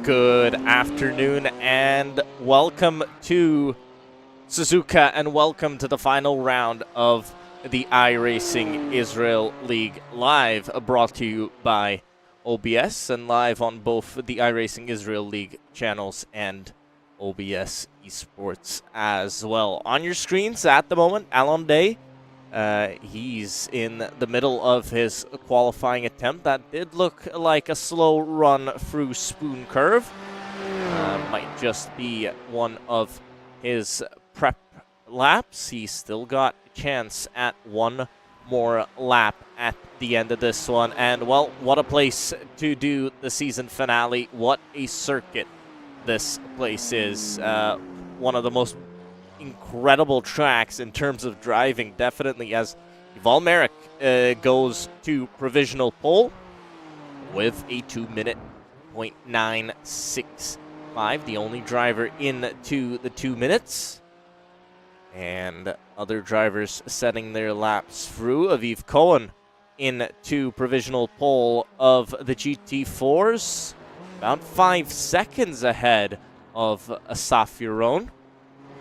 Good afternoon and welcome to Suzuka and welcome to the final round of the iRacing Israel League Live, brought to you by OBS and live on both the iRacing Israel League channels and OBS Esports as well. On your screens at the moment, Alon Day. He's in the middle of his qualifying attempt. That did look like a slow run through Spoon Curve. Might just be one of his prep laps. He's still got a chance at one more lap at the end of this one. And, well, what a place to do the season finale. What a circuit this place is. One of the most incredible tracks in terms of driving, definitely, as Yuval Merrick goes to provisional pole with a 2-minute .965, the only driver into the 2 minutes. And other drivers setting their laps through. Aviv Cohen into provisional pole of the GT4s, about 5 seconds ahead of Asaf Yaron.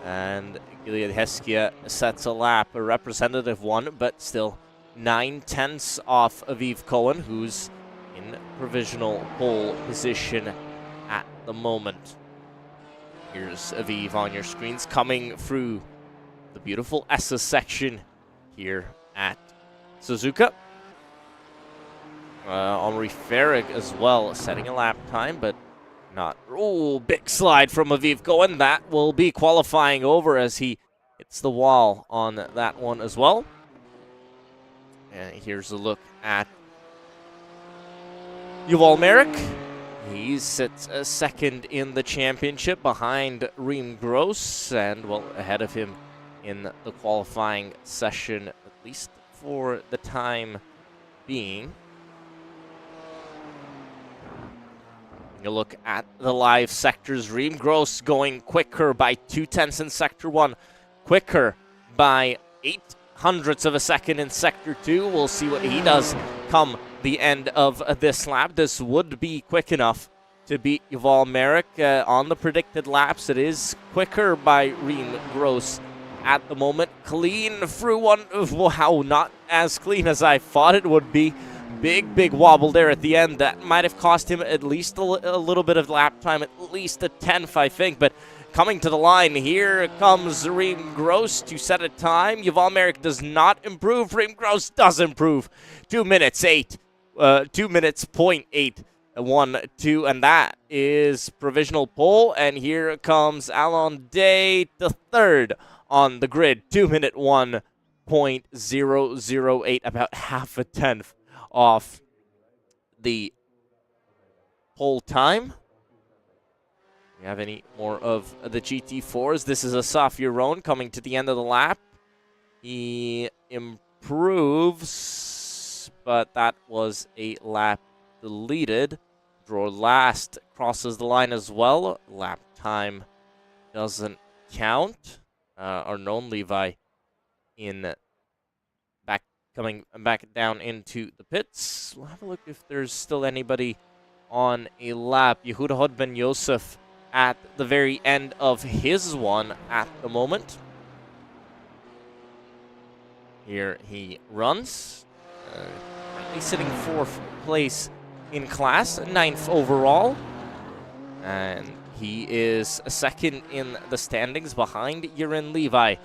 And Gilead Heskia sets a lap, a representative one, but still 9/10 off Aviv Cohen, who's in provisional pole position at the moment. Here's Aviv on your screens coming through the beautiful Essa section here at Suzuka. Omri Farag as well, setting a lap time, but not. Oh, big slide from Aviv Cohen. That will be qualifying over as he hits the wall on that one as well. And here's a look at Yuval Merrick. He sits second in the championship behind Reem Gross and, well, ahead of him in the qualifying session, at least for the time being. You look at the live sectors. Reem Gross going quicker by 0.2 in Sector 1, quicker by 0.08 of a second in Sector 2. We'll see what he does come the end of this lap. This would be quick enough to beat Yuval Merrick on the predicted laps. It is quicker by Reem Gross at the moment. Clean through one. Wow, not as clean as I thought it would be. Big wobble there at the end. That might have cost him at least a little bit of lap time, at least a 10th, I think. But coming to the line, here comes Reem Gross to set a time. Yuval Merrick does not improve. Reem Gross does improve. 2 minutes 8. 2 minutes .812, and that is provisional pole. And here comes Alon Day, the third on the grid. 2-minute 1.008, about half a tenth off the pole time. Do we have any more of the GT4s? This is Asaf Yaron coming to the end of the lap. He improves, but that was a lap deleted. Draw last crosses the line as well. Lap time doesn't count. Arnon Levi in coming back down into the pits. We'll have a look if there's still anybody on a lap. Yehuda Ben Yosef at the very end of his one at the moment. Here he runs. Currently sitting 4th place in class, 9th overall. And he is second in the standings behind Yerin Levi,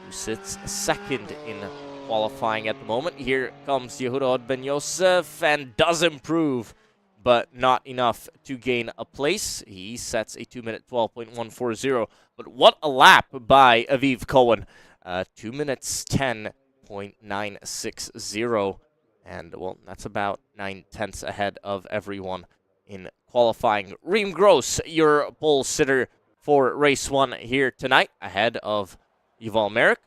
who sits second in qualifying at the moment. Here comes Yehuda Ben Yosef and does improve, but not enough to gain a place. He sets a 2-minute 12.140. But what a lap by Aviv Cohen. 2 minutes 10.960. And, well, that's about 9/10 ahead of everyone in qualifying. Reem Gross, your pole sitter for race 1 here tonight, ahead of Yuval Merrick.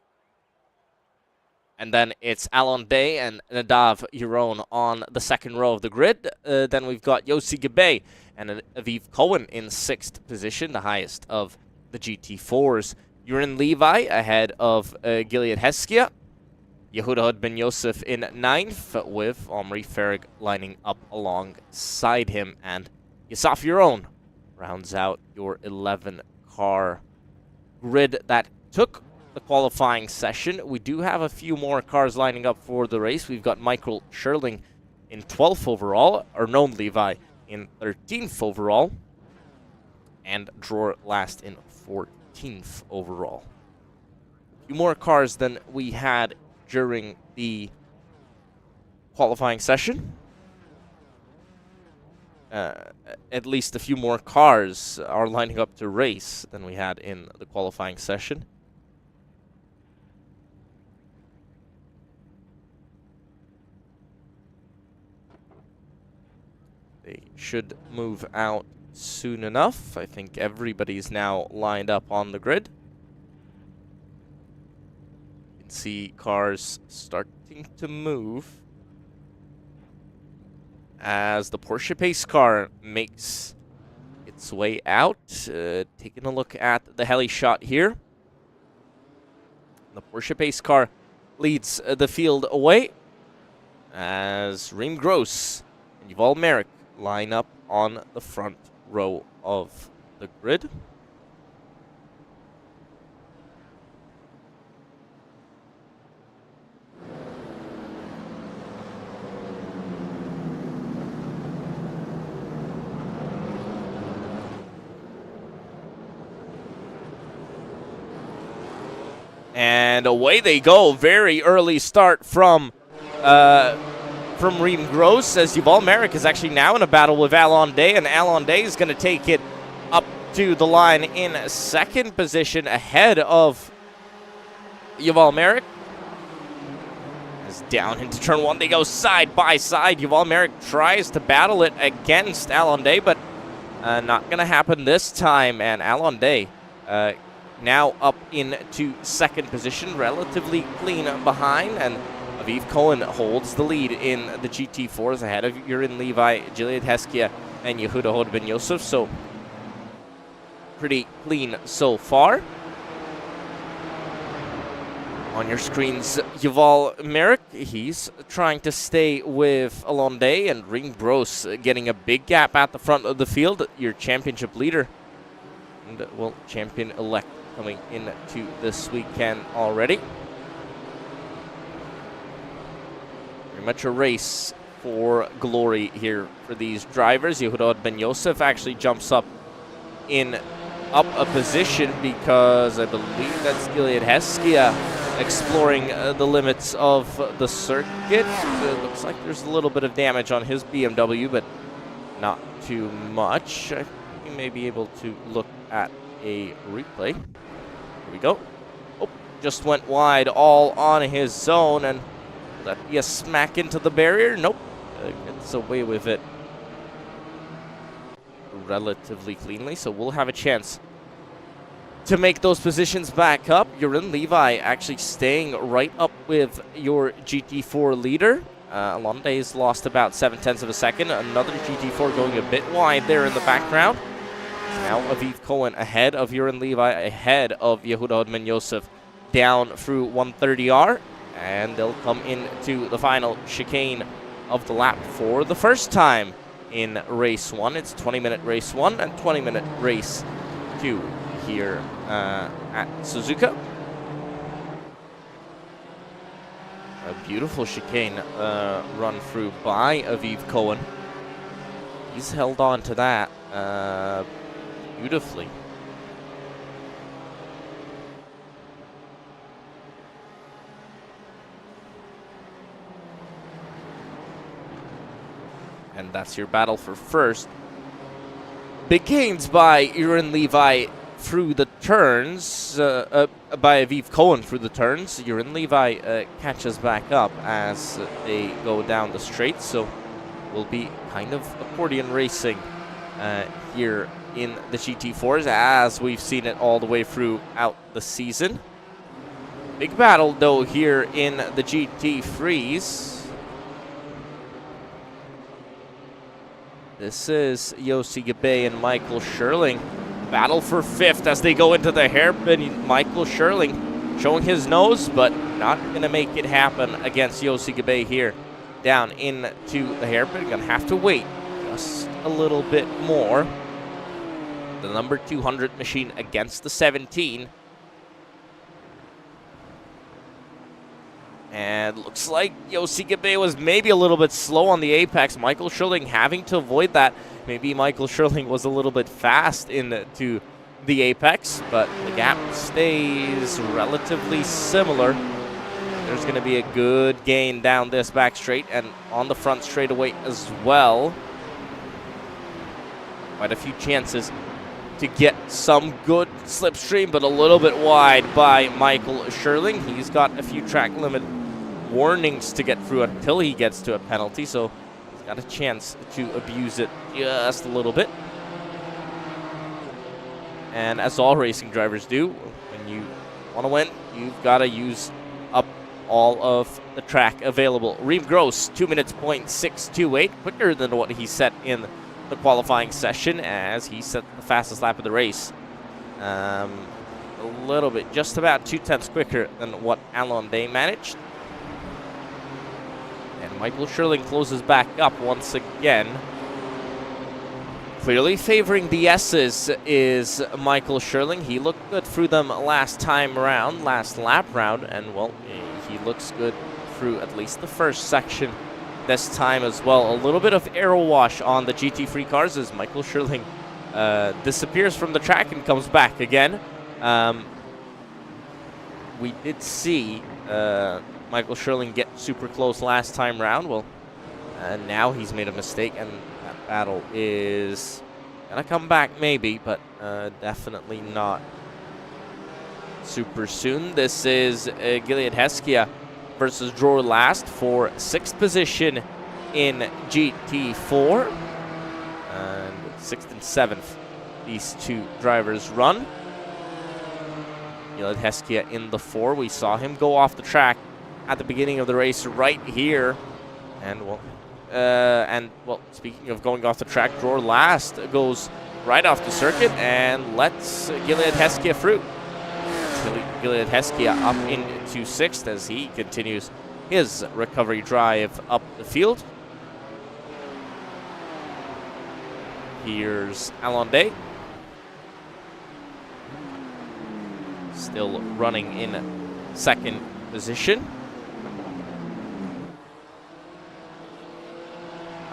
And then it's Alon Day and Nadav Yaron on the second row of the grid. Then we've got Yossi Gabay and Aviv Cohen in 6th position, the highest of the GT4s. Yerin Levi ahead of Gilead Heskia. Yehuda Ben Yosef in 9th, with Omri Farag lining up alongside him. And Asaf Yaron rounds out your 11-car grid that took the qualifying session. We do have a few more cars lining up for the race. We've got Michael Scherling in 12th overall, Arnon Levi in 13th overall, and Dror last in 14th overall. A few more cars than we had during the qualifying session. At least a few more cars are lining up to race than we had in the qualifying session. They should move out soon enough. I think everybody's now lined up on the grid. You can see cars starting to move as the Porsche pace car makes its way out. Taking a look at the heli shot here. The Porsche pace car leads the field away as Reem Gross and Yuval Merrick line up on the front row of the grid. And away they go. Very early start from Reem Gross, as Yuval Merrick is actually now in a battle with Alon Day, and Alon Day is going to take it up to the line in second position ahead of Yuval Merrick. As down into turn one, they go side by side. Yuval Merrick tries to battle it against Alon Day, but not going to happen this time, and Alon Day now up into second position, relatively clean behind, and Aviv Cohen holds the lead in the GT4s ahead of Yurin Levi, Gilead Heskia, and Yehuda Hod Ben Yosef, so pretty clean so far. On your screens, Yuval Merrick, he's trying to stay with Alon Day, and Reem Gross getting a big gap at the front of the field, your championship leader, and well, champion-elect coming into this weekend already. Very much a race for glory here for these drivers. Yehudot Ben Yosef actually jumps up a position because I believe that's Gilead Heskia exploring the limits of the circuit. It looks like there's a little bit of damage on his BMW, but not too much. I think we may be able to look at a replay. Here we go. Oh, just went wide all on his zone, and will that be a smack into the barrier? Nope. Gets away with it relatively cleanly, so we'll have a chance to make those positions back up. Yurin Levi actually staying right up with your GT4 leader. Alonday's lost about 0.7 of a second. Another GT4 going a bit wide there in the background. Now Aviv Cohen ahead of Yurin Levi, ahead of Yehuda Hodman Yosef down through 130R. And they'll come into the final chicane of the lap for the first time in race 1. It's 20-minute race 1 and 20-minute race 2 here at Suzuka. A beautiful chicane run through by Aviv Cohen. He's held on to that beautifully. And that's your battle for first. Big gains by Yurin Levi through the turns, by Aviv Cohen through the turns. Yurin Levi catches back up as they go down the straight, so will be kind of accordion racing here in the GT4s, as we've seen it all the way throughout the season. Big battle, though, here in the GT3s. This is Yossi Gabe and Michael Scherling. Battle for fifth as they go into the hairpin. Michael Scherling showing his nose, but not going to make it happen against Yossi Gabe here. Down into the hairpin. Going to have to wait just a little bit more. the number 200 machine against the 17. And looks like Yossi Gabe was maybe a little bit slow on the apex. Michael Schurling having to avoid that. Maybe Michael Schurling was a little bit fast into the apex, but the gap stays relatively similar. There's going to be a good gain down this back straight and on the front straightaway as well. Quite a few chances to get some good slipstream, but a little bit wide by Michael Schurling. He's got a few track limit warnings to get through until he gets to a penalty, so he's got a chance to abuse it just a little bit. And as all racing drivers do, when you want to win, you've got to use up all of the track available. Reem Gross, 2 minutes, .628, quicker than what he set in the qualifying session, as he set the fastest lap of the race. A little bit, just about 2/10 quicker than what Alon Day managed. And Michael Schurling closes back up once again. Clearly favoring the S's is Michael Schurling. He looked good through them last lap round, and well, he looks good through at least the first section this time as well. A little bit of aero wash on the GT3 cars as Michael Schurling disappears from the track and comes back again. We did see Michael Schurling get super close last time round. Well, now he's made a mistake, and that battle is gonna come back maybe, but definitely not super soon. This is Gilead Heskia versus Dror Last for 6th position in GT4. And 6th and 7th, these two drivers run. Gilead Heskia in the 4. We saw him go off the track at the beginning of the race right here. And well, speaking of going off the track, Dror Last goes right off the circuit and lets Gilead Heskia through. Gilead Heskia up into 6th as he continues his recovery drive up the field. Here's Alon Day, still running in 2nd position.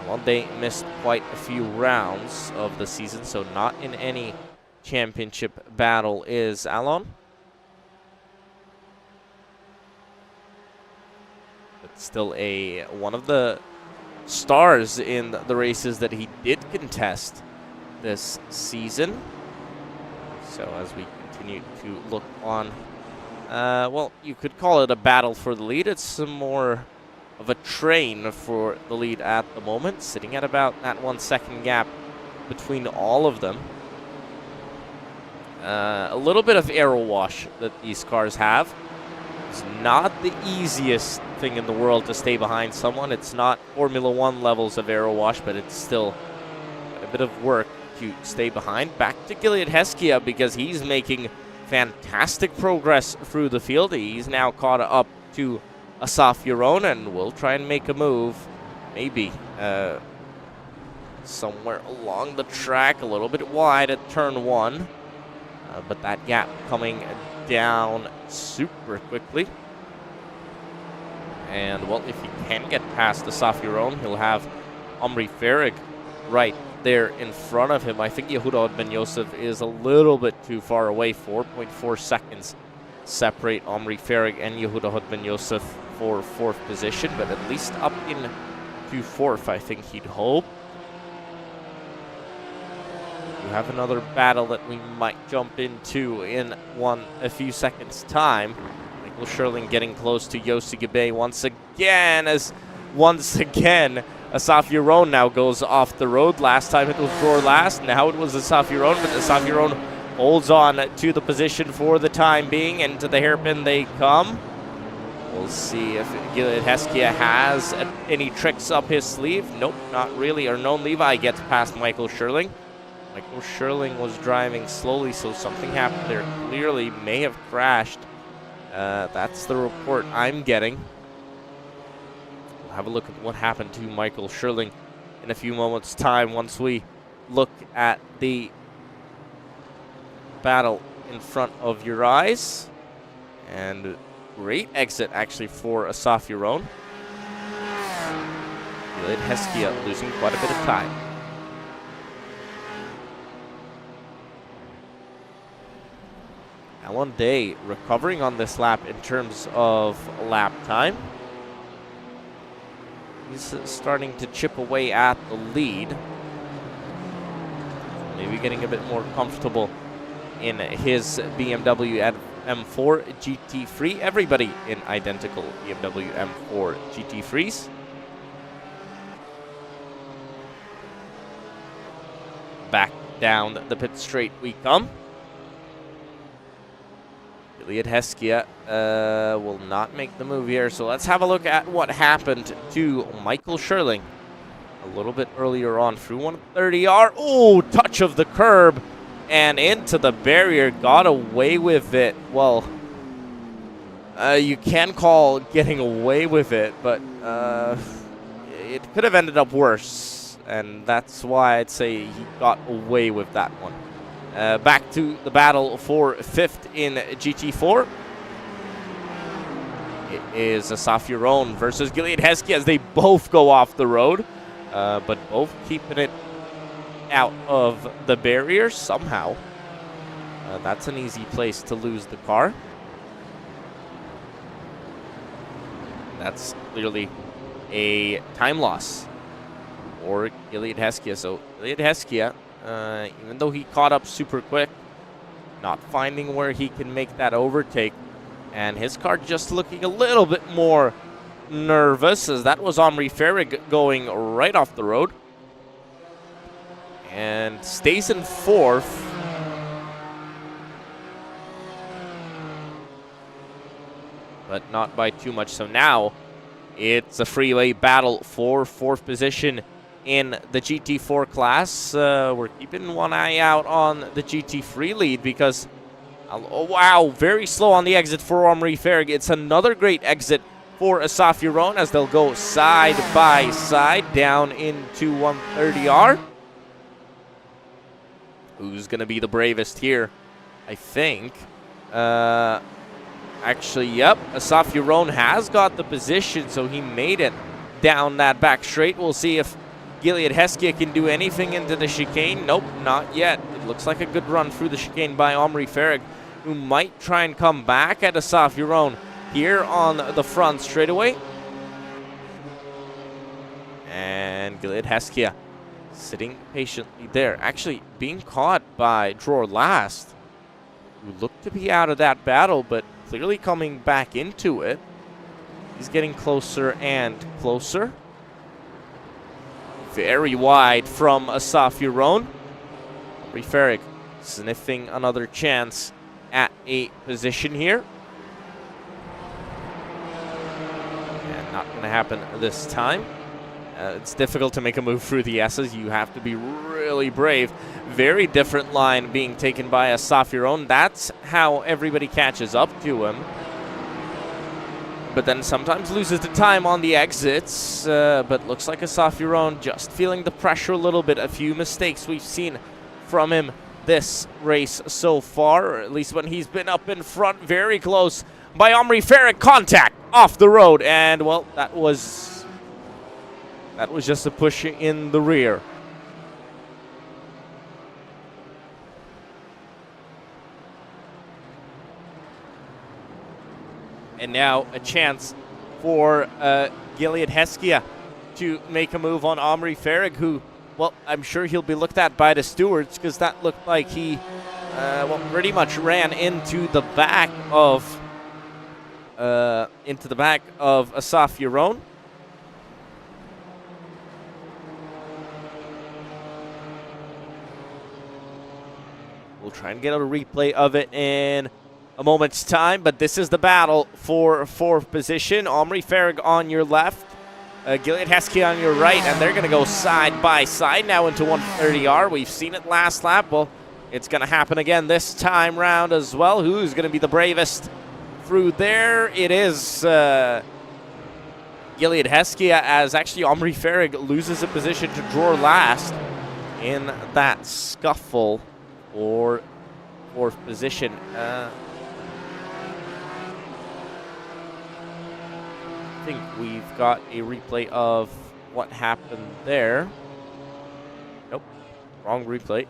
Alon Day missed quite a few rounds of the season, so not in any championship battle is Alon. Still one of the stars in the races that he did contest this season. So as we continue to look on, well, you could call it a battle for the lead. It's some more of a train for the lead at the moment, sitting at about that 1 second gap between all of them. A little bit of aero wash that these cars have. It's not the easiest thing in the world to stay behind someone. It's not Formula 1 levels of aero wash, but it's still a bit of work to stay behind. Back to Gilead Heskia because he's making fantastic progress through the field. He's now caught up to Asaf Yaron and will try and make a move, maybe somewhere along the track, a little bit wide at turn 1. But that gap coming down super quickly. And, well, if he can get past Asaf Yaron, he'll have Omri Farag right there in front of him. I think Yehuda Ben Yosef is a little bit too far away. 4.4 seconds separate Omri Farag and Yehuda Ben Yosef for 4th position, but at least up into 4th, I think he'd hope. We have another battle that we might jump into in a few seconds' time. Michael Schurling getting close to Yossi Gabe once again, as once again Asaf Yaron now goes off the road. Last time it was Dror Last, now it was Asaf Yaron, but Asaf Yaron holds on to the position for the time being, and to the hairpin they come. We'll see if Gilead Heskia has any tricks up his sleeve. Nope, not really. Arnon Levi gets past Michael Schurling. Michael Schurling was driving slowly, so something happened there. Clearly may have crashed. That's the report I'm getting. We'll have a look at what happened to Michael Schurling in a few moments' time once we look at the battle in front of your eyes. And great exit, actually, for Asaf Yaron. Gilead Heskia losing quite a bit of time. Alon Day recovering on this lap in terms of lap time. He's starting to chip away at the lead. Maybe getting a bit more comfortable in his BMW at M4 GT3. Everybody in identical BMW M4 GT3s. Back down the pit straight we come. Gilead Heskia will not make the move here, so let's have a look at what happened to Michael Scherling a little bit earlier on through 130R. Oh, touch of the curb and into the barrier, got away with it. Well, you can call getting away with it, but it could have ended up worse, and that's why I'd say he got away with that one. Back to the battle for 5th in GT4. It is Asaf Yaron versus Gilead Heskia as they both go off the road, but both keeping it out of the barrier somehow. That's an easy place to lose the car. That's clearly a time loss for Gilead Heskia. So Gilead Heskia, even though he caught up super quick, not finding where he can make that overtake, and his car just looking a little bit more nervous, as that was Omri Farrig going right off the road and stays in 4th. But not by too much. So now it's a freeway battle for 4th position in the GT4 class. We're keeping one eye out on the GT3 lead because, oh wow, very slow on the exit for Omri Farrig. It's another great exit for Asaf Yaron as they'll go side by side down into 130R. Who's going to be the bravest here? I think. Actually, yep, Asaf Yaron has got the position, so he made it down that back straight. We'll see if Gilead Heskia can do anything into the chicane. Nope, not yet. It looks like a good run through the chicane by Omri Farrig, who might try and come back at Asaf Yaron here on the front straightaway. And Gilead Heskia sitting patiently there. Actually, being caught by Dror Last, who looked to be out of that battle, but clearly coming back into it. He's getting closer and closer. Very wide from Asaf Yaron. Omri Farrig sniffing another chance at a position here. And not going to happen this time. It's difficult to make a move through the S's. You have to be really brave. Very different line being taken by Asaf Yaron. That's how everybody catches up to him. But then sometimes loses the time on the exits. But looks like Asaf Yaron just feeling the pressure a little bit. A few mistakes we've seen from him this race so far, or at least when he's been up in front. Very close by Omri Farrig. Contact off the road. And, well, that was just a push in the rear. And now a chance for Gilead Heskia to make a move on Omri Farrig, who, well, I'm sure he'll be looked at by the stewards because that looked like he, well, pretty much ran into the back of Asaf Yaron. We'll try and get a replay of it in a moment's time, but this is the battle for 4th position. Omri Farrig on your left, Gilead Heskia on your right, and they're going to go side by side now into 130R. We've seen it last lap. Well, it's going to happen again this time round as well. Who's going to be the bravest through there? It is Gilead Heskia, as actually Omri Farrig loses a position to Dror Last in that scuffle for 4th position. I think we've got a replay of what happened there. Nope, wrong replay.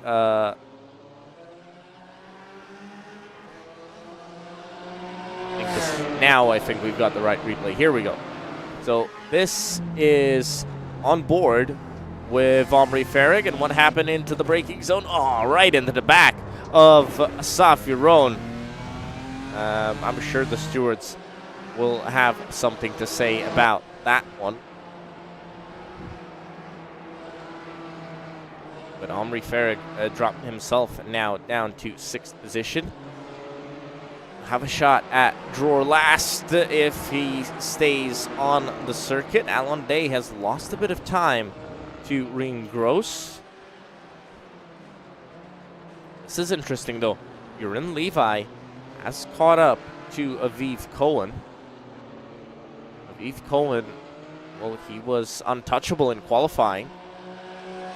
Now I think we've got the right replay. Here we go. So this is on board with Omri Farag, and what happened into the braking zone? Oh, right into the back of Asaf Yaron. I'm sure the stewards will have something to say about that one. But Omri Farag dropped himself now down to 6th position. Have a shot at drawer last if he stays on the circuit. Alon Day has lost a bit of time to Ring Gross. This is interesting though. Yurin Levi has caught up to Aviv Cohen. Aviv Cohen, well, he was untouchable in qualifying.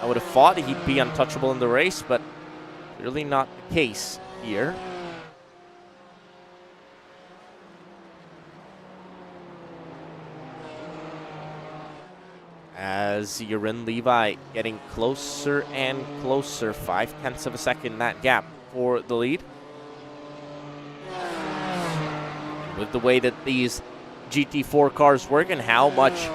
I would have thought he'd be untouchable in the race, but really not the case here. As Yurin Levi getting closer and closer, 0.5 of a second, that gap for the lead. With the way that these GT4 cars work and how much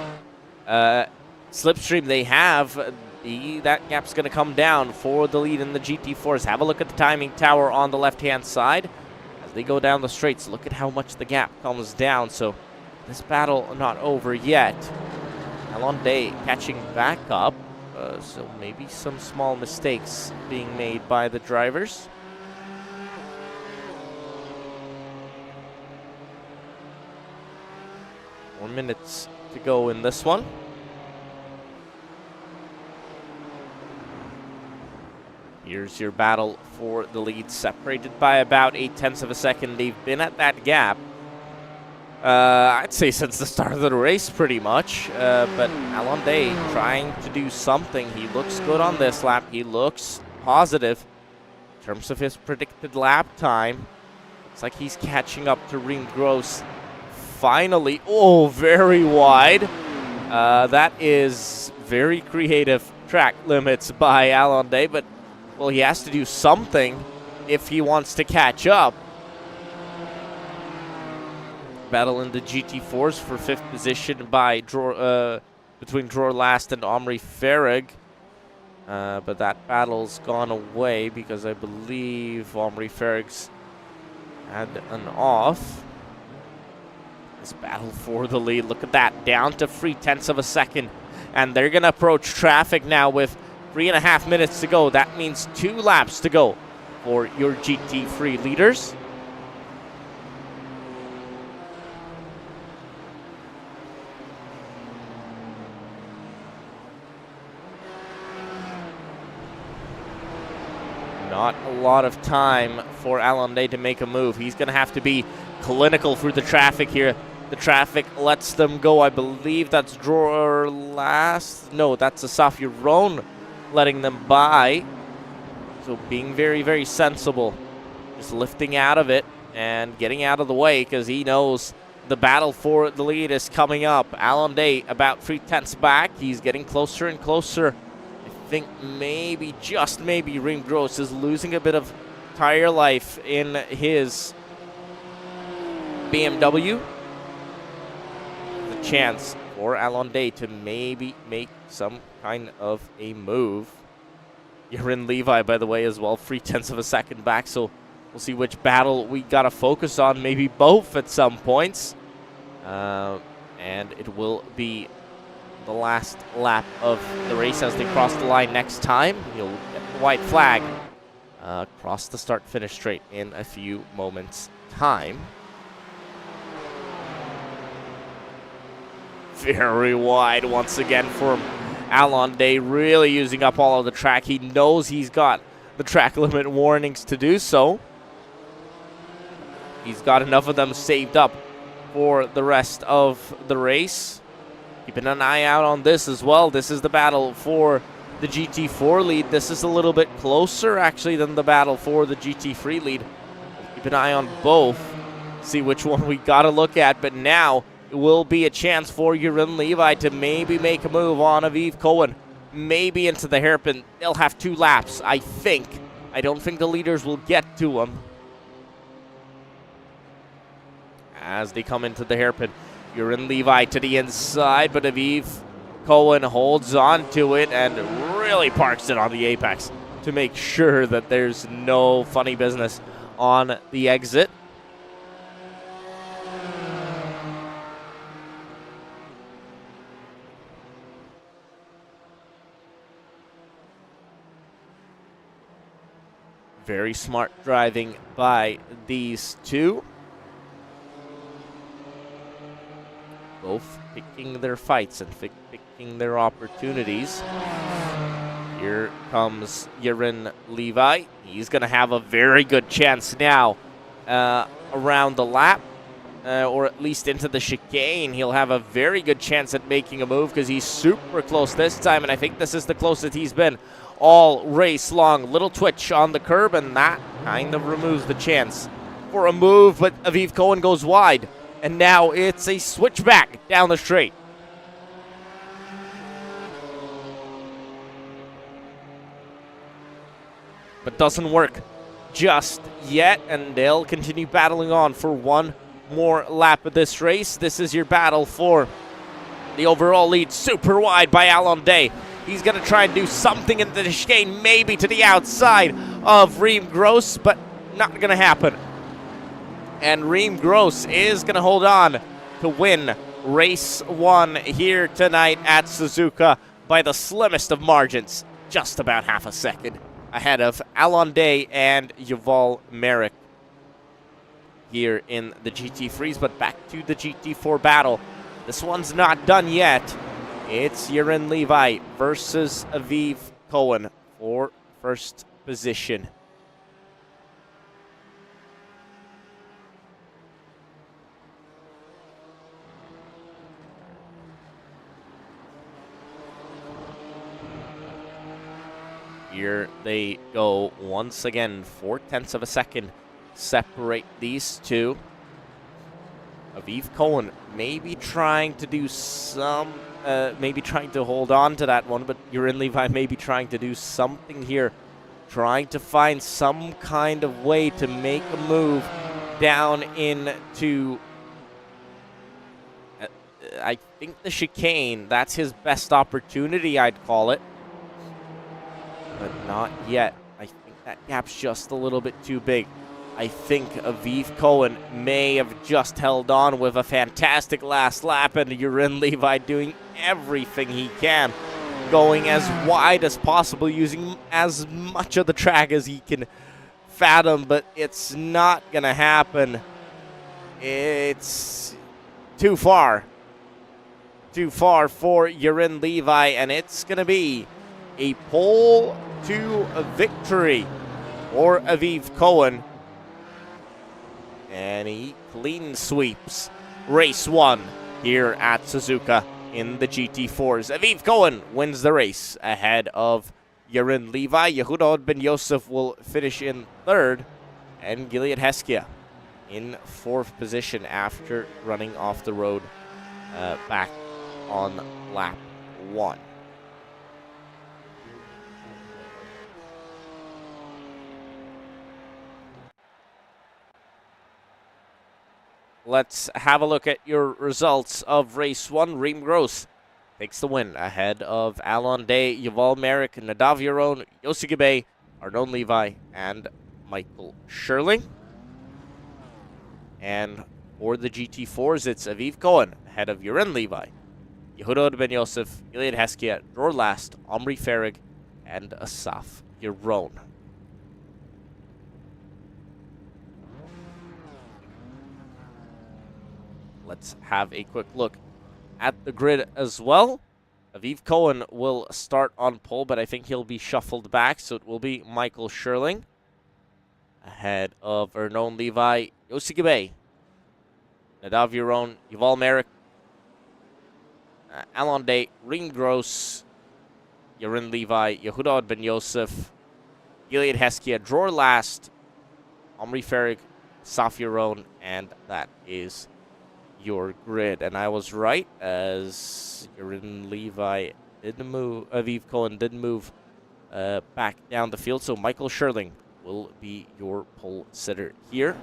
slipstream they have, that gap's going to come down for the lead in the GT4s. Have a look at the timing tower on the left-hand side. As they go down the straights, look at how much the gap comes down. So this battle not over yet. Alon Day catching back up, so maybe some small mistakes being made by the drivers. More minutes to go in this one. Here's your battle for the lead, separated by about 0.8 of a second. They've been at that gap, I'd say since the start of the race, pretty much. But Alon Day trying to do something. He looks good on this lap. He looks positive in terms of his predicted lap time. Looks like he's catching up to Ring Gross finally. Oh, very wide. That is very creative track limits by Alon Day, but, well, he has to do something if he wants to catch up. Battle in the GT4s for 5th position by between Drawer Last and Omri Farag. But that battle's gone away because I believe Omri Farag's had an off. This battle for the lead, look at that, down to 0.3 of a second. And they're going to approach traffic now with 3.5 minutes to go. That means 2 laps to go for your GT3 leaders. Not a lot of time for Alon Day to make a move. He's going to have to be clinical through the traffic here. The traffic lets them go. I believe that's Drawer Last. No, that's Asaf Yaron letting them by. So being very, very sensible. Just lifting out of it and getting out of the way because he knows the battle for the lead is coming up. Alon Day about 0.3 back. He's getting closer and closer. I think maybe, just maybe, Ring Gross is losing a bit of tire life in his BMW. The chance for Alon Day to maybe make some kind of a move. Yurin Levi, by the way, as well, 0.3 of a second back, so we'll see which battle we got to focus on, maybe both at some points. And it will be the last lap of the race as they cross the line next time. You'll get the white flag across the start-finish straight in a few moments' time. Very wide once again for Alon Day, really using up all of the track. He knows he's got the track limit warnings to do so. He's got enough of them saved up for the rest of the race. Keeping an eye out on this as well. This is the battle for the GT4 lead. This is a little bit closer, actually, than the battle for the GT3 lead. Keep an eye on both, see which one we got to look at. But now it will be a chance for Jeroen Levi to maybe make a move on Aviv Cohen, maybe into the hairpin. They'll have 2 laps, I think. I don't think the leaders will get to him. As they come into the hairpin, Jeroen Levi to the inside, but Aviv Cohen holds on to it and really parks it on the apex to make sure that there's no funny business on the exit. Very smart driving by these two. Both picking their fights and picking their opportunities. Here comes Jeroen Levi. He's going to have a very good chance now around the lap, or at least into the chicane. He'll have a very good chance at making a move because he's super close this time, and I think this is the closest he's been all race long. Little twitch on the curb, and that kind of removes the chance for a move, but Aviv Cohen goes wide. And now it's a switchback down the straight. But doesn't work just yet, and they'll continue battling on for one more lap of this race. This is your battle for the overall lead, super wide by Alon Day. He's going to try and do something into the chicane, maybe to the outside of Reem Gross, but not going to happen. And Reem Gross is going to hold on to win race 1 here tonight at Suzuka by the slimmest of margins, just about half a second ahead of Alon Day and Yuval Merrick here in the GT3s. But back to the GT4 battle. This one's not done yet. It's Jeroen Levi versus Aviv Cohen for first position. Here they go once again. 0.4 of a second separate these two. Aviv Cohen maybe trying to do some, maybe trying to hold on to that one, but Jeroen Levi maybe trying to do something here, trying to find some kind of way to make a move down into, I think, the chicane. That's his best opportunity, I'd call it. But not yet. I think that gap's just a little bit too big. I think Aviv Cohen may have just held on with a fantastic last lap, and Jeroen Levi doing everything he can, going as wide as possible, using as much of the track as he can fathom, but it's not going to happen. It's too far. Too far for Jeroen Levi, and it's going to be a pole to a victory for Aviv Cohen. And he clean sweeps race 1 here at Suzuka in the GT4s. Aviv Cohen wins the race ahead of Jeroen Levi. Yehuda Ben Yosef will finish in 3rd, and Gilead Heskia in 4th position after running off the road back on lap 1. Let's have a look at your results of race 1. Reem Gross takes the win ahead of Alon Day, Yuval Merrick, Nadav Yaron, Yossi Gibey, Arnon Levi, and Michael Sherling. And for the GT4s, it's Aviv Cohen ahead of Jeroen Levi, Yehuda Ben Yosef, Gilead Heskia, Dror Last, Omri Farag, and Asaf Yaron. Let's have a quick look at the grid as well. Aviv Cohen will start on pole, but I think he'll be shuffled back, so it will be Michael Sherling ahead of Arnon Levi, Yossi Gibey, Nadav Yaron, Yuval Merrick, Alon Day, Reem Gross, Yarin Levi, Yehuda Ben Yosef, Gilead Heskia, Dror last, Omri Farag, Safiron, and that is your grid. And I was right, as Yarin Levi didn't move, Aviv Cohen didn't move back down the field, so Michael Sherling will be your pole sitter here.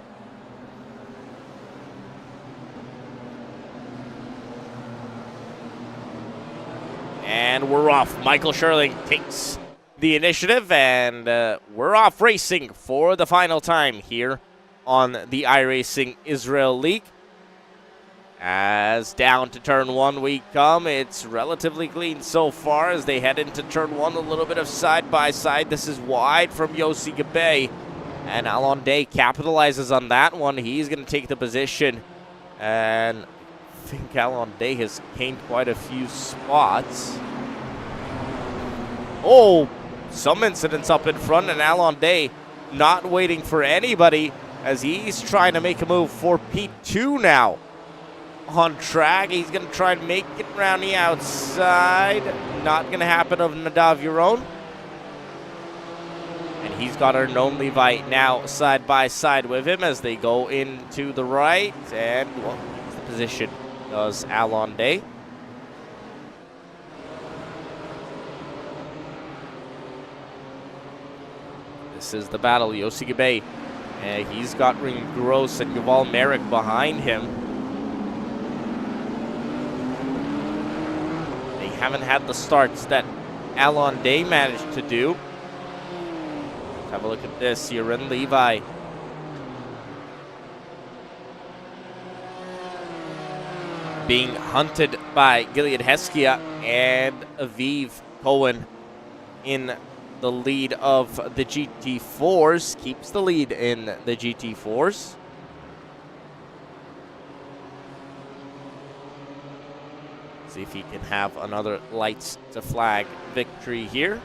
And we're off. Michael Sherling takes the initiative, and we're off racing for the final time here on the iRacing Israel League. As down to turn 1 we come. It's relatively clean so far as they head into turn 1. A little bit of side-by-side. This is wide from Yossi Gabay. And Alon Day capitalizes on that one. He's going to take the position. And I think Alon Day has gained quite a few spots. Oh, some incidents up in front. And Alon Day not waiting for anybody as he's trying to make a move for P2 now. On track, he's going to try and make it around the outside. Not going to happen of Nadav Yaron. And he's got Arnon Levi now side by side with him as they go into the right. And, well, the position does Alon Day. This is the battle. Yossi Gabay. He's got Ring Gross and Yuval Merrick behind him. Haven't had the starts that Alon Day managed to do. Let's have a look at this. Yarin Levi. Being hunted by Gilead Heskia and Aviv Cohen in the lead of the GT4s. Keeps the lead in the GT4s. See if he can have another lights to flag victory here.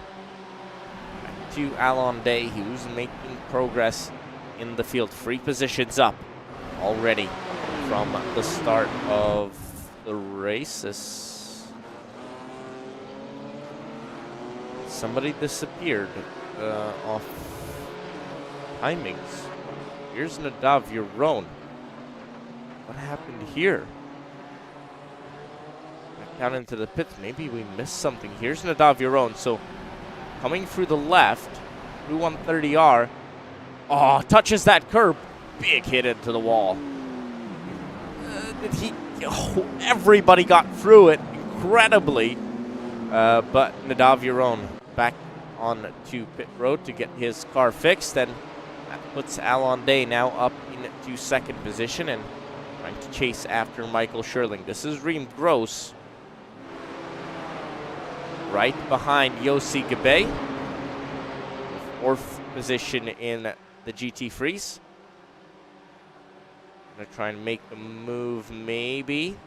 Back to Alon Day, who's making progress in the field. 3 positions up already from the start of the race. Somebody disappeared off timings. Here's Nadav Yaron. What happened here? Down into the pits. Maybe we missed something. Here's Nadav Yaron. So coming through the left, through 130R. Oh, touches that curb. Big hit into the wall. Everybody got through it incredibly. But Nadav Yaron back on to pit road to get his car fixed. And that puts Alon Day now up into second position and trying to chase after Michael Sherling. This is Reem Gross. Right behind Yossi Gabay. 4th position in the GT3s. Gonna try and make the move, maybe.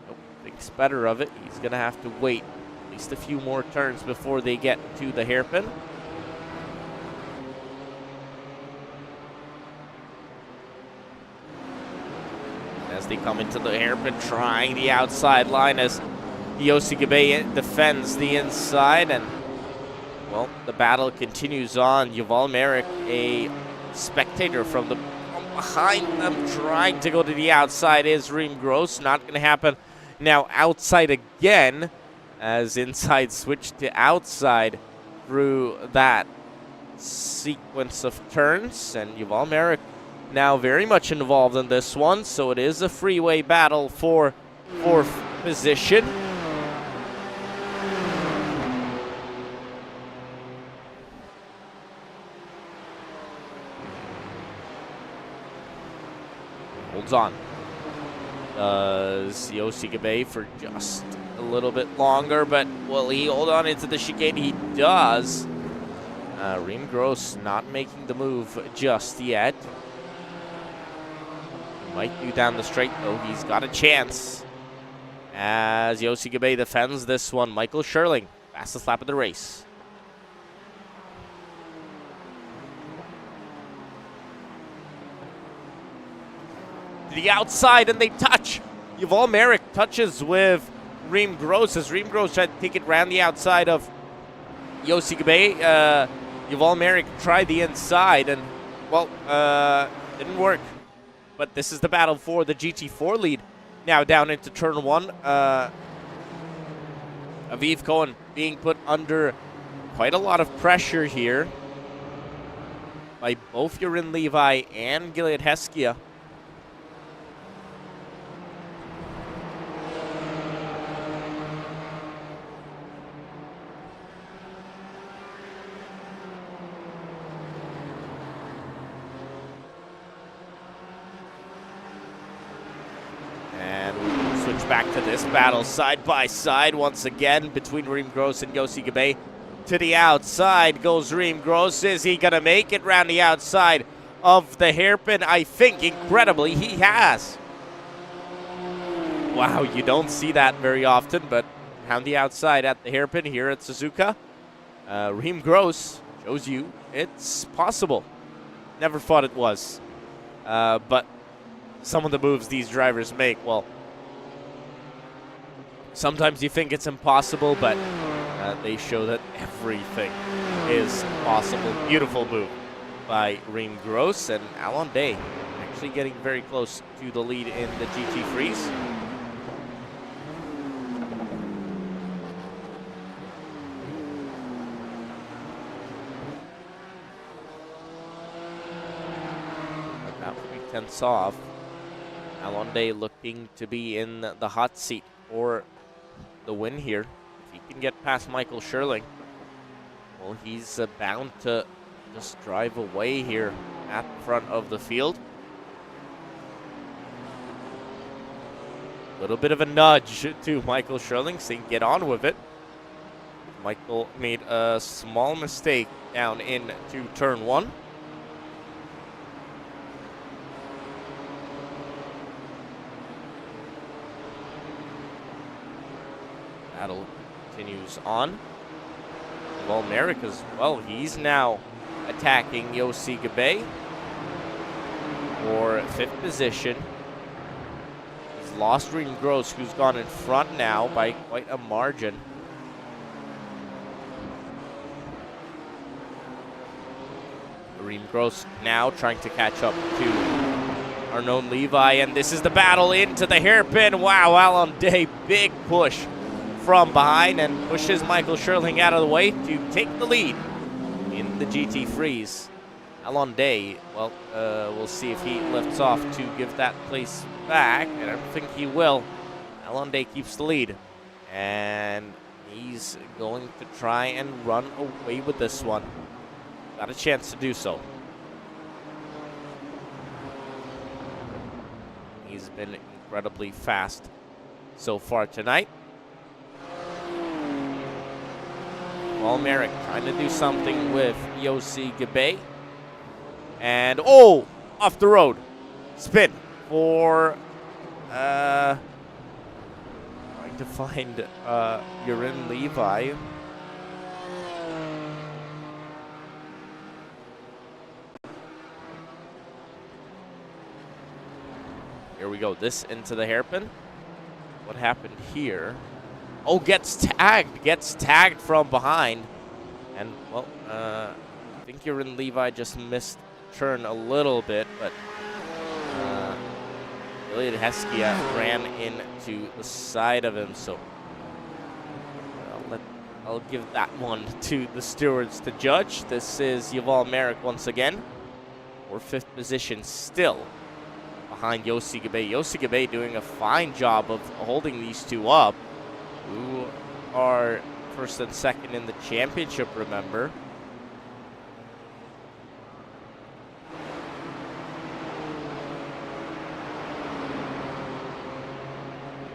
Nope, thinks better of it. He's gonna have to wait at least a few more turns before they get to the hairpin. As they come into the hairpin, trying the outside line as Yossi Gabay defends the inside, and, well, the battle continues on. Yuval Merrick, a spectator from behind them, trying to go to the outside, is Reem Gross. Not going to happen. Now outside again, as inside switched to outside through that sequence of turns, and Yuval Merrick now very much involved in this one, so it is a freeway battle for 4th position. Holds on. Does Yossi Gabay for just a little bit longer, but will he hold on into the chicane? He does. Reem Gross not making the move just yet. He might do down the straight, though. He's got a chance. As Yossi Gabay defends this one. Michael Sherling, fastest lap of the race. To the outside, and they touch. Yuval Merrick touches with Reem Gross as Reem Gross tried to take it around the outside of Yossi Gabe, Yuval Merrick tried the inside and, well, didn't work. But this is the battle for the GT4 lead. Now down into turn 1. Aviv Cohen being put under quite a lot of pressure here by both Yarin Levi and Gilead Heskia. And we switch back to this battle side by side once again between Reem Gross and Yossi Gabe. To the outside goes Reem Gross. Is he going to make it round the outside of the hairpin? I think, incredibly, he has. Wow, you don't see that very often, but round the outside at the hairpin here at Suzuka. Reem Gross shows you it's possible. Never thought it was. But some of the moves these drivers make, well, sometimes you think it's impossible, but they show that everything is possible. Beautiful move by Reem Gross, and Alon Day actually getting very close to the lead in the GT3s. About 3/10 off. Alon Day looking to be in the hot seat for the win here. If he can get past Michael Scherling, well, he's bound to just drive away here at the front of the field. A little bit of a nudge to Michael Scherling, saying get on with it. Michael made a small mistake down into turn 1. Battle continues on. Well, Merrick as well. He's now attacking Yossi Gabe for 5th position. He's lost Reem Gross, who's gone in front now by quite a margin. Reem Gross now trying to catch up to Arnon Levi, and this is the battle into the hairpin. Wow, Alon Day, big push from behind and pushes Michael Scherling out of the way to take the lead in the GT3s. Alon Day, well, we'll see if he lifts off to give that place back. I don't think he will. Alon Day keeps the lead, and he's going to try and run away with this one. Got a chance to do so. He's been incredibly fast so far tonight. Well, Merrick trying to do something with Yossi Gabe. And, oh, off the road. Spin for, trying to find Yarin Levi. Here we go, this into the hairpin. What happened here? Oh, gets tagged from behind. And, well, I think Yarin Levi just missed the turn a little bit, but Gilead Heskia ran into the side of him, so I'll give that one to the stewards to judge. This is Yuval Merrick once again, for 5th position still behind Yossi Gabe. Yossi Gabe doing a fine job of holding these two up, who are 1st and 2nd in the championship, remember.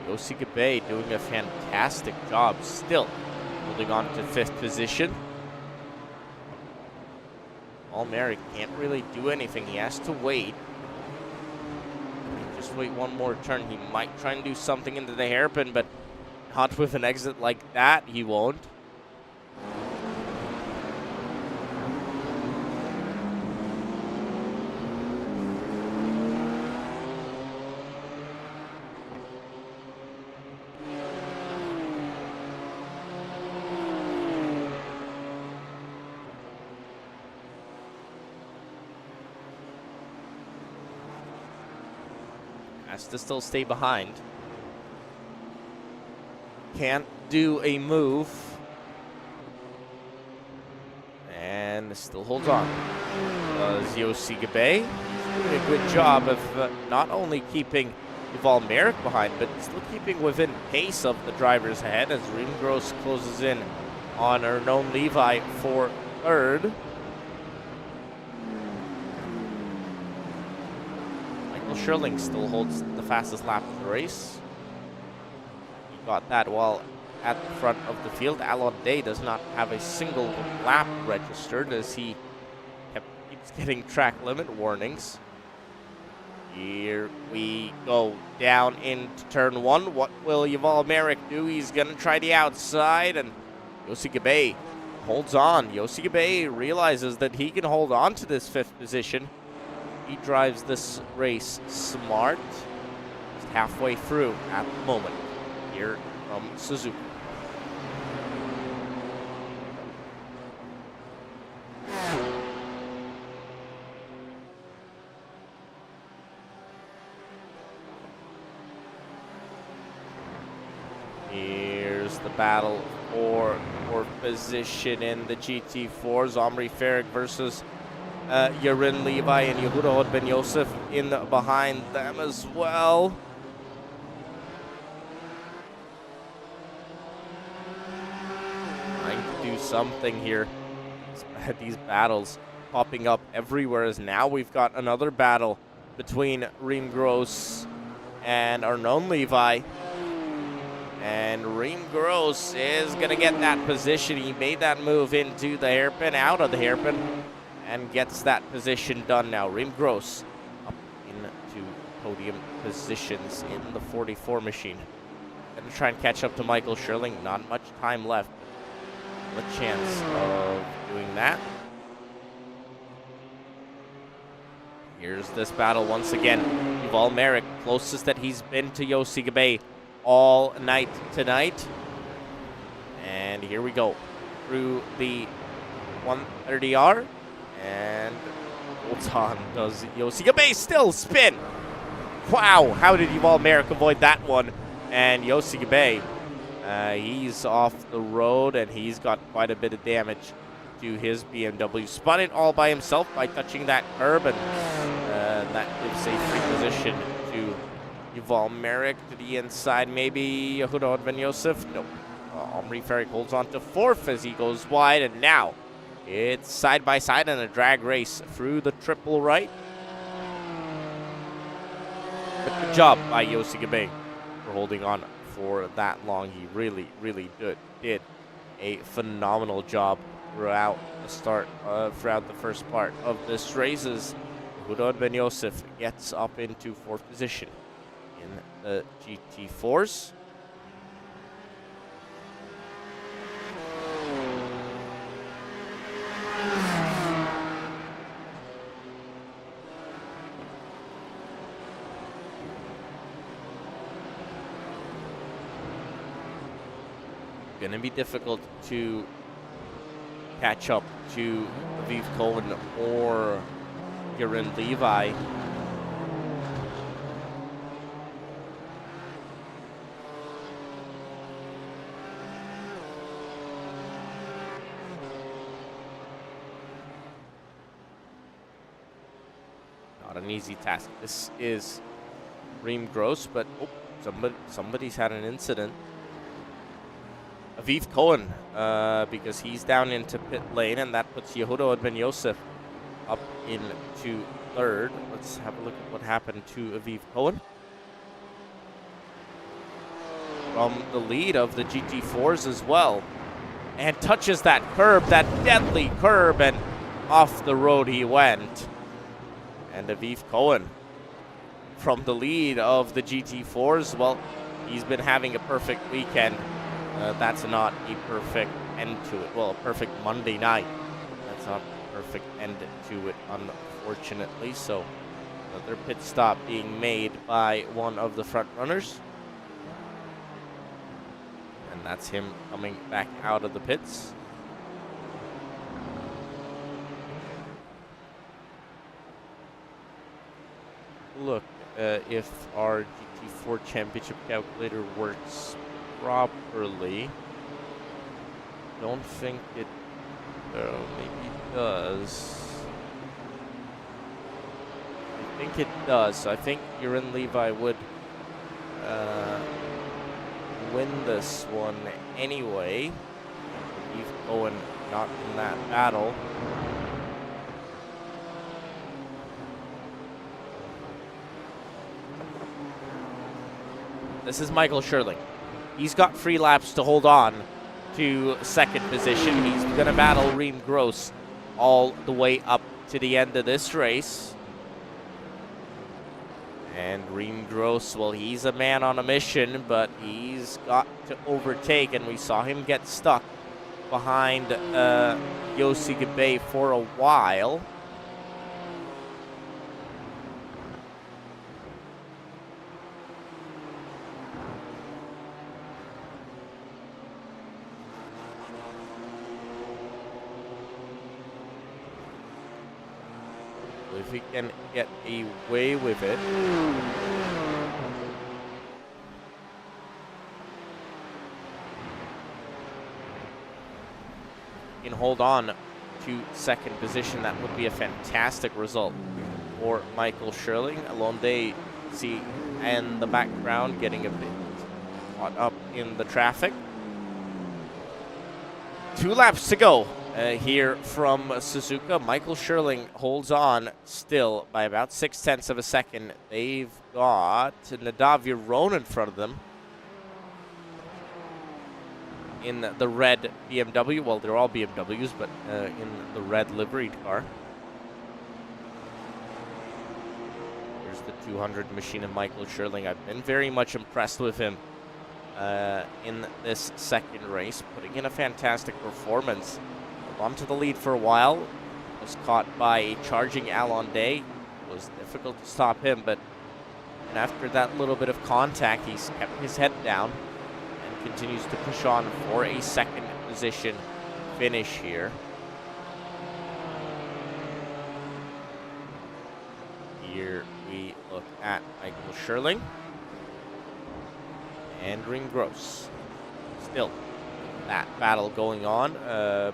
Yossi Gabe doing a fantastic job still, holding on to 5th position. Merrick can't really do anything. He has to wait. Just wait one more turn. He might try and do something into the hairpin, but not with an exit like that, he won't. Has to still stay behind. Can't do a move. And still holds on. Yossi Gabe doing a good job of not only keeping Yuval Merrick behind, but still keeping within pace of the drivers ahead as Reem Gross closes in on Arnon Levi for third. Michael Schirling still holds the fastest lap of the race. He got that while at the front of the field. Alon Day does not have a single lap registered as he keeps getting track limit warnings. Here we go down into turn one. What will Yuval Merrick do? He's going to try the outside, and Yossi Gabe holds on. Yossi Gabe realizes that he can hold on to this fifth position. He drives this race smart. Just halfway through at the moment here from Suzuka. Here's the battle for fourth position in the GT4s. Omri Farag versus Yarin Levi and Yehuda Ben Yosef in behind them as well. Trying to do something here. These battles popping up everywhere as now we've got another battle between Reem Gross and Arnon Levi. And Reem Gross is going to get that position. He made that move into the hairpin, out of the hairpin, and gets that position done now. Reem Gross up into podium positions in the 44 machine. Going to try and catch up to Michael Schirling. Not much time left. A chance of doing that. Here's this battle once again. Yuval Merrick, closest that he's been to Yossi Gabe all night tonight. And here we go through the 130R. And holds on. Does Yossi Gabe still spin? Wow, how did Yuval Merrick avoid that one? And Yossi Gabe, he's off the road, and he's got quite a bit of damage to his BMW. Spun it all by himself by touching that curb, and that gives a free position to Yuval Merrick to the inside. Maybe Yehuda Ben Yosef. Nope. Omri Farag holds on to fourth as he goes wide, and now it's side by side in a drag race through the triple right. But good job by Yossi Gabe for holding on for that long. He really, really did a phenomenal job throughout the first part of this race as Yehuda Ben Yosef gets up into fourth position in the GT4s. Going to be difficult to catch up to Aviv Cohen or Yarin Levi. Not an easy task. This is Reem Gross, but somebody's had an incident. Aviv Cohen, because he's down into pit lane, and that puts Yehuda Ben Yosef up into third. Let's have a look at what happened to Aviv Cohen. From the lead of the GT4s as well. And touches that curb, that deadly curb, and off the road he went. And Aviv Cohen, from the lead of the GT4s, well, he's been having a perfect weekend. That's not a perfect end to it. Well, a perfect Monday night. That's not a perfect end to it, unfortunately. So another pit stop being made by one of the front runners. And that's him coming back out of the pits. Look if our GT4 championship calculator works properly. Don't think it... maybe it does. I think it does. So I think Urin Levi would win this one anyway. He's going not in that battle. This is Michael Scherling. He's got 3 laps to hold on to second position. He's going to battle Reem Gross all the way up to the end of this race. And Reem Gross, well, he's a man on a mission, but he's got to overtake, and we saw him get stuck behind Yossi Gabe for a while. If he can get away with it. Can hold on to second position, that would be a fantastic result for Michael Scherling. Alonde, see, and the background getting a bit caught up in the traffic. 2 laps to go. Here from Suzuka. Michael Scherling holds on still by about 0.6 of a second. They've got Nadav Yaron in front of them in the red BMW. Well, they're all BMWs, but in the red liveried car. Here's the 200 machine of Michael Scherling. I've been very much impressed with him in this second race, putting in a fantastic performance. Onto the lead for a while. Was caught by a charging Alonde. It was difficult to stop him, but after that little bit of contact, he's kept his head down and continues to push on for a second position finish here. Here we look at Michael Scherling and Reem Gross. Still that battle going on.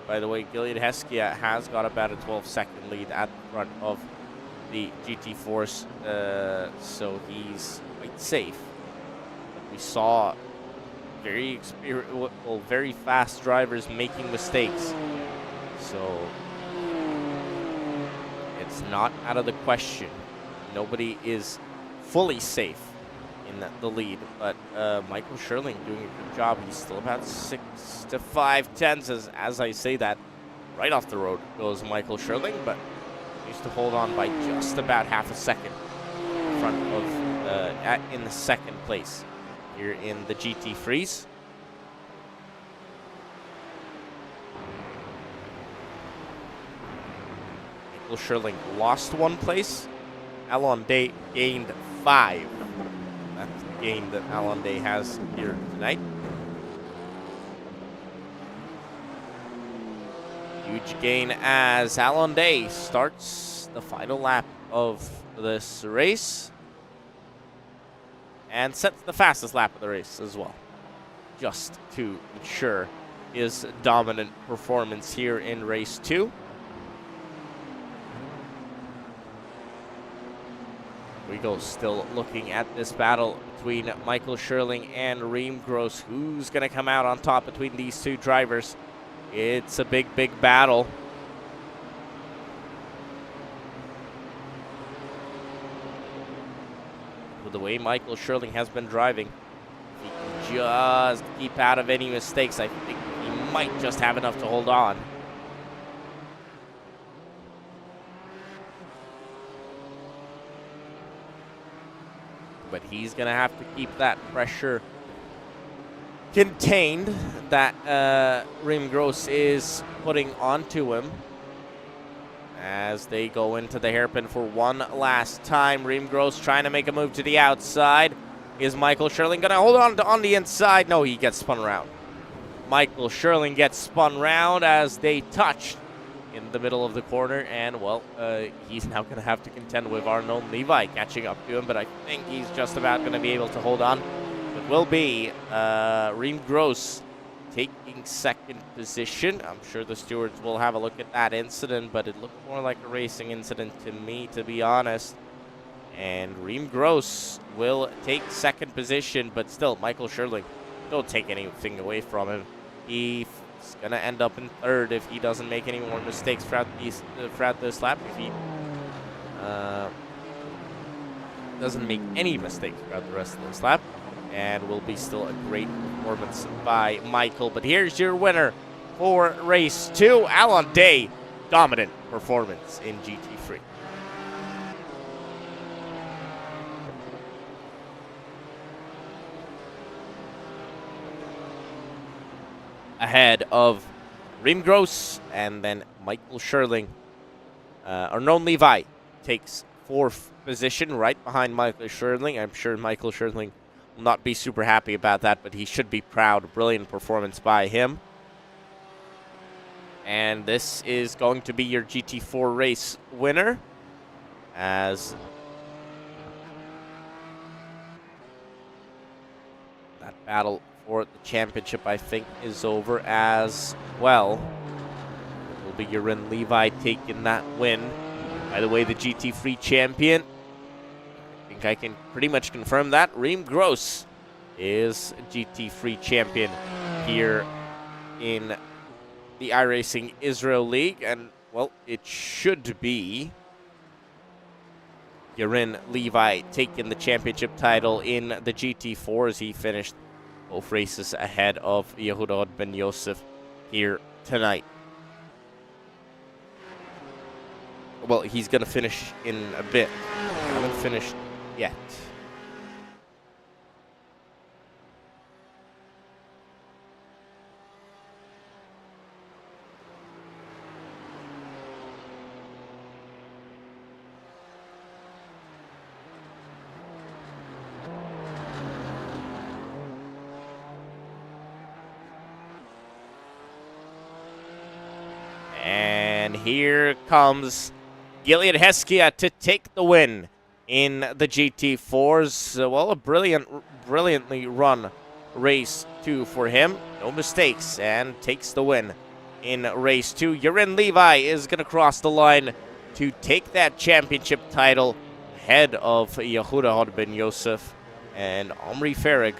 By the way, Gilead Heskia has got about a 12-second lead at the front of the GT4s, so he's quite safe. But we saw very fast drivers making mistakes, so it's not out of the question. Nobody is fully safe in the lead, but Michael Scherling doing a good job. He's still about 6 to 5/10 as I say that. Right off the road goes Michael Scherling, but needs to hold on by just about half a second in front of in the second place here in the GT3s. Michael Scherling lost 1 place. Alonde gained 5. That's the gain that Alonde has here tonight. Huge gain as Alonde starts the final lap of this race and sets the fastest lap of the race as well, just to ensure his dominant performance here in race 2. We go still looking at this battle between Michael Scherling and Reem Gross. Who's going to come out on top between these two drivers? It's a big, big battle. With the way Michael Scherling has been driving, if he can just keep out of any mistakes, I think he might just have enough to hold on. But he's going to have to keep that pressure contained that Reem Gross is putting onto him as they go into the hairpin for one last time. Reem Gross trying to make a move to the outside. Is Michael Scherling going to hold on the inside? No, he gets spun around. Michael Scherling gets spun round as they touch in the middle of the corner, and, well, he's now going to have to contend with Arnold Levi catching up to him, but I think he's just about going to be able to hold on. It will be Reem Gross taking second position. I'm sure the stewards will have a look at that incident, but it looked more like a racing incident to me, to be honest. And Reem Gross will take second position, but still, Michael Scherling, don't take anything away from him. He's going to end up in third if he doesn't make any more mistakes throughout this lap. If he doesn't make any mistakes throughout the rest of this lap, and will be still a great performance by Michael. But here's your winner for race 2, Alan Day. Dominant performance in GT3. Ahead of Reem Gross, and then Michael Scherling. Arnold Levi takes 4th position right behind Michael Scherling. I'm sure Michael Scherling will not be super happy about that, but he should be proud. Brilliant performance by him. And this is going to be your GT4 race winner, as that battle for the championship, I think, is over as well. It will be Jeroen Levi taking that win. By the way, the GT3 champion, I think I can pretty much confirm that. Reem Gross is GT3 champion here in the iRacing Israel League. And, well, it should be Jeroen Levi taking the championship title in the GT4, as he finished both races ahead of Yehuda Ben Yosef here tonight. Well, he's going to finish in a bit. I haven't finished yet. And here comes Gilead Heskia to take the win in the GT4s. Well, a brilliantly run race 2 for him. No mistakes, and takes the win in race 2. Jeroen Levi is going to cross the line to take that championship title ahead of Yehuda Ben Yosef. And Omri Farag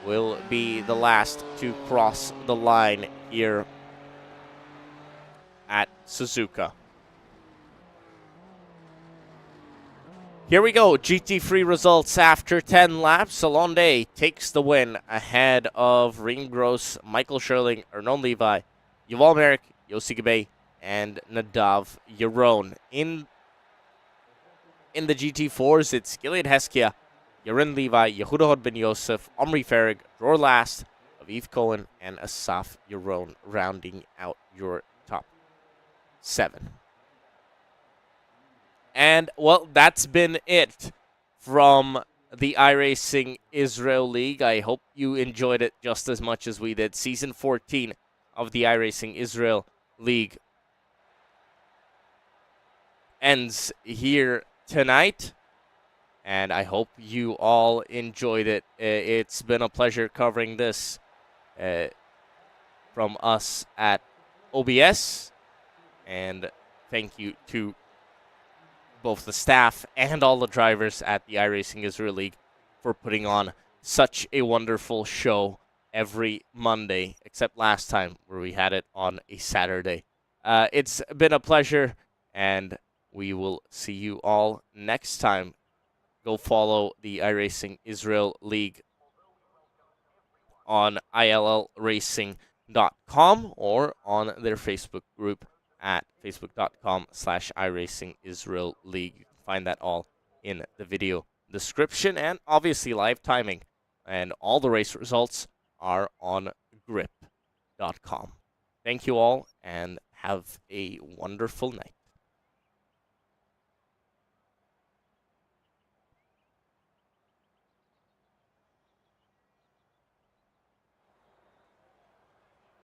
will be the last to cross the line here at Suzuka. Here we go, GT3 results after 10 laps. Alonde takes the win ahead of Reem Gross, Michael Scherling, Arnold Levi, Yuval Merrick, Yossi Gabay, and Nadav Yaron. In the GT4s, it's Gilead Heskia, Jeroen Levi, Yehuda Ben Yosef, Omri Farag, Dror Last, Aviv Cohen, and Asaf Yaron, rounding out your top 7. And, well, that's been it from the iRacing Israel League. I hope you enjoyed it just as much as we did. Season 14 of the iRacing Israel League ends here tonight, and I hope you all enjoyed it. It's been a pleasure covering this from us at OBS, and thank you to both the staff and all the drivers at the iRacing Israel League for putting on such a wonderful show every Monday, except last time where we had it on a Saturday. It's been a pleasure, and we will see you all next time. Go follow the iRacing Israel League on illracing.com or on their Facebook group at facebook.com/iRacingIsrael League. You can find that all in the video description, and obviously live timing and all the race results are on grip.com. Thank you all, and have a wonderful night.